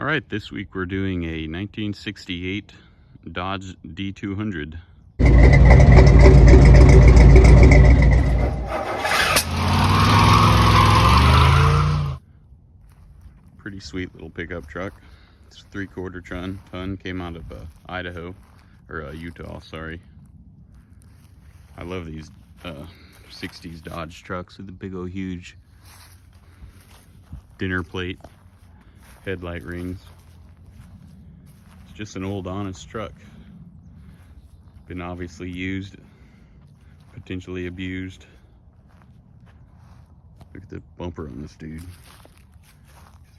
All right, this week we're doing a 1968 Dodge D200. Pretty sweet little pickup truck. It's a 3/4 ton, came out of Idaho, or Utah, sorry. I love these 60s Dodge trucks with the big old huge dinner plate headlight rings. It's just an old honest truck. Been obviously used, potentially abused. Look at the bumper on this dude.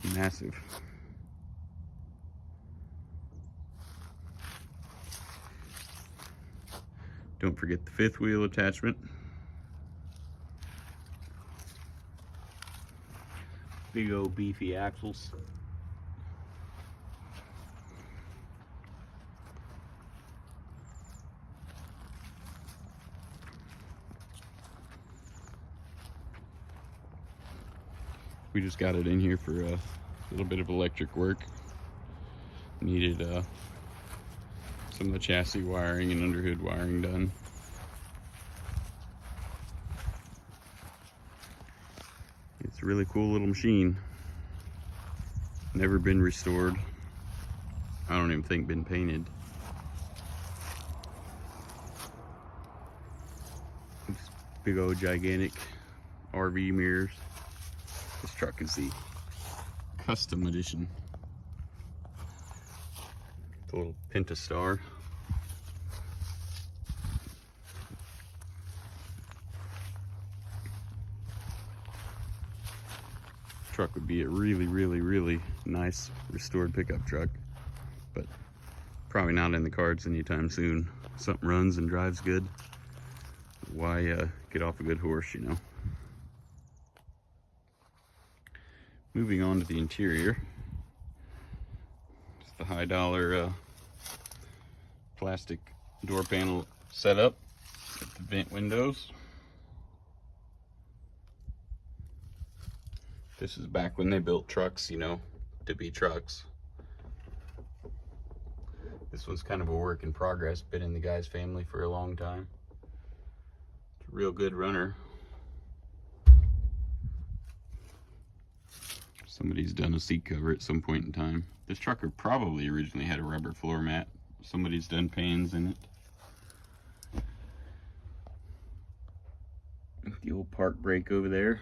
It's massive. Don't forget the 5th wheel attachment. Big old beefy axles. We just got it in here for a little bit of electric work. Needed some of the chassis wiring and underhood wiring done. It's a really cool little machine. Never been restored. I don't even think been painted. These big old gigantic RV mirrors. This truck is the custom edition. The little Pentastar. Truck would be a really nice restored pickup truck, but probably not in the cards anytime soon. Something runs and drives good, why get off a good horse, you know? Moving on to the interior. It's the high dollar plastic door panel setup with the vent windows. This is back when they built trucks, you know, to be trucks. This one's kind of a work in progress, been in the guy's family for a long time. It's a real good runner. Somebody's done a seat cover at some point in time. This trucker probably originally had a rubber floor mat. Somebody's done pans in it. The old park brake over there.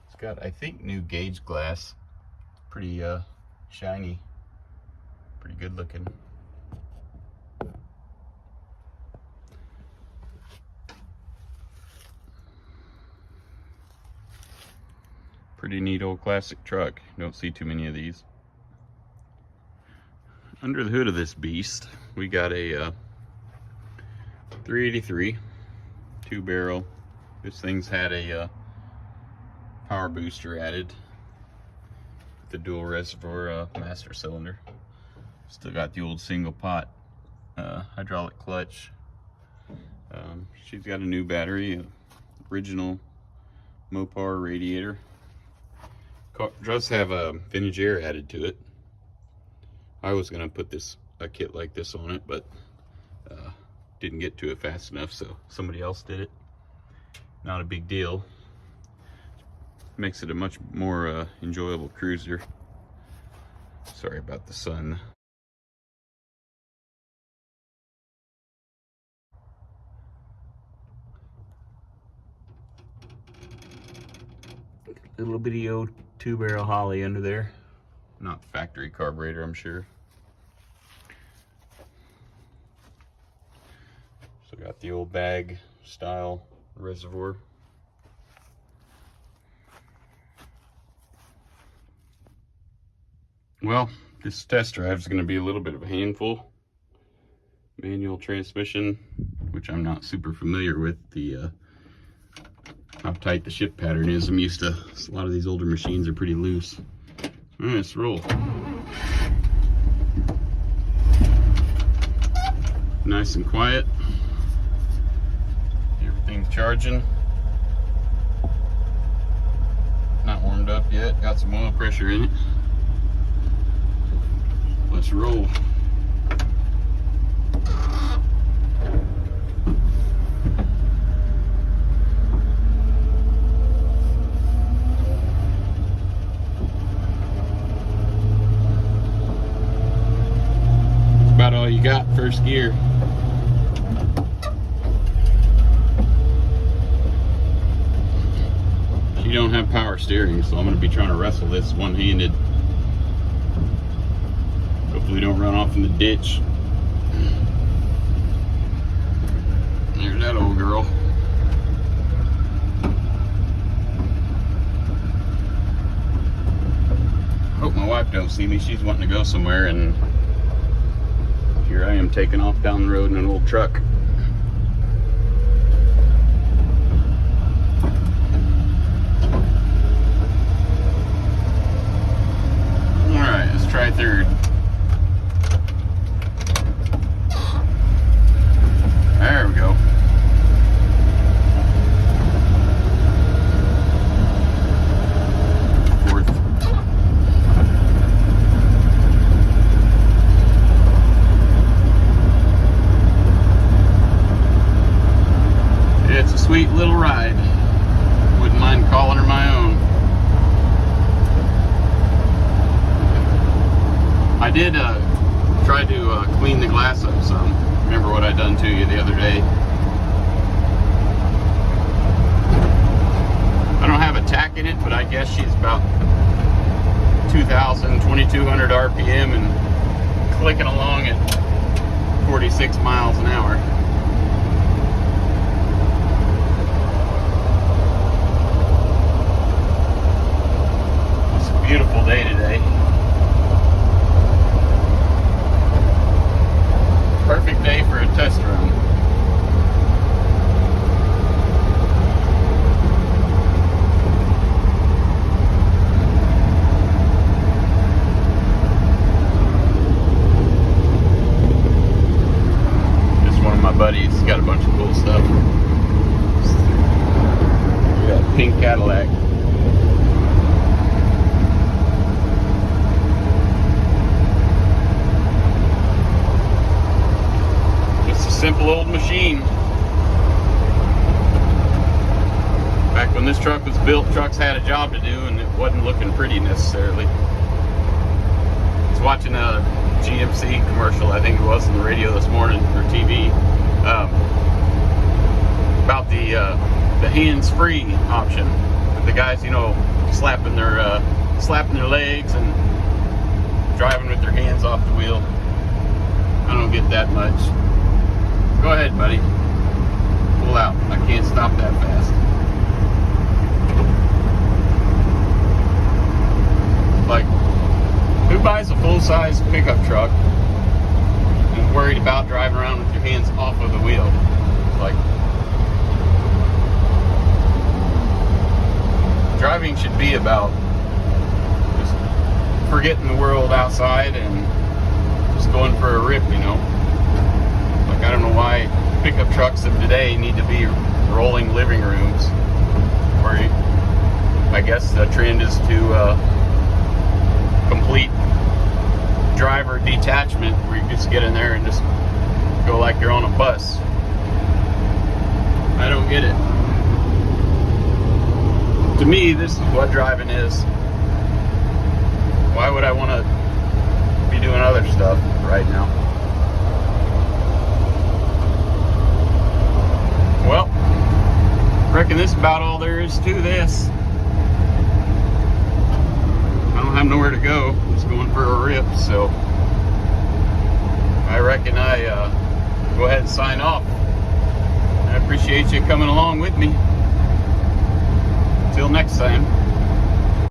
It's got, I think, new gauge glass. Pretty shiny. Pretty good looking. Pretty neat old classic truck. Don't see too many of these. Under the hood of this beast, we got a 383 2-barrel. This thing's had a power booster added with the dual reservoir master cylinder. Still got the old single pot hydraulic clutch. She's got a new battery, original Mopar radiator. Does have a vintage air added to it. I was gonna put a kit like this on it, but didn't get to it fast enough, so somebody else did it. Not a big deal. Makes it a much more enjoyable cruiser. Sorry about the sun. Little bitty old 2-barrel Holly under there. Not factory carburetor, I'm sure. So got the old bag style reservoir. Well, this test drive is going to be a little bit of a handful. Manual transmission, which I'm not super familiar with how tight the shift pattern is. I'm used to, a lot of these older machines are pretty loose. All right, let's roll. Nice and quiet. Everything's charging. Not warmed up yet. Got some oil pressure in it. let's roll. That's about all you got, first gear. You don't have power steering, so I'm going to be trying to wrestle this one-handed. Hopefully don't run off in the ditch. There's that old girl. Hope my wife don't see me. She's wanting to go somewhere, and here I am taking off down the road in an old truck. Alright, let's try third. There we go. Fourth. It's a sweet little ride. Wouldn't mind calling her my own. I did try to clean the glass up some. Remember what I done to you the other day. I don't have a tack in it, but I guess she's about 2200 RPM and clicking along at 46 miles an hour. It's a beautiful day today. Perfect day for a test run. Just one of my buddies, he's got a bunch of cool stuff. We got a pink Cadillac. Simple old machine. Back when this truck was built, trucks had a job to do, and it wasn't looking pretty necessarily. I was watching a GMC commercial, I think it was, on the radio this morning, or TV, about the hands-free option. The guys, you know, slapping their legs and driving with their hands off the wheel. I don't get that much. Go ahead, buddy. Pull out. I can't stop that fast. Like, who buys a full-size pickup truck and is worried about driving around with your hands off of the wheel? Like, driving should be about just forgetting the world outside and just going for a rip, you know? I don't know why pickup trucks of today need to be rolling living rooms. Or I guess the trend is to complete driver detachment, where you just get in there and just go like you're on a bus. I don't get it. To me, this is what driving is. Why would I want to be doing other stuff right now? Well, reckon this is about all there is to this. I don't have nowhere to go. I'm just going for a rip, so I reckon I go ahead and sign off. I appreciate you coming along with me. Until next time.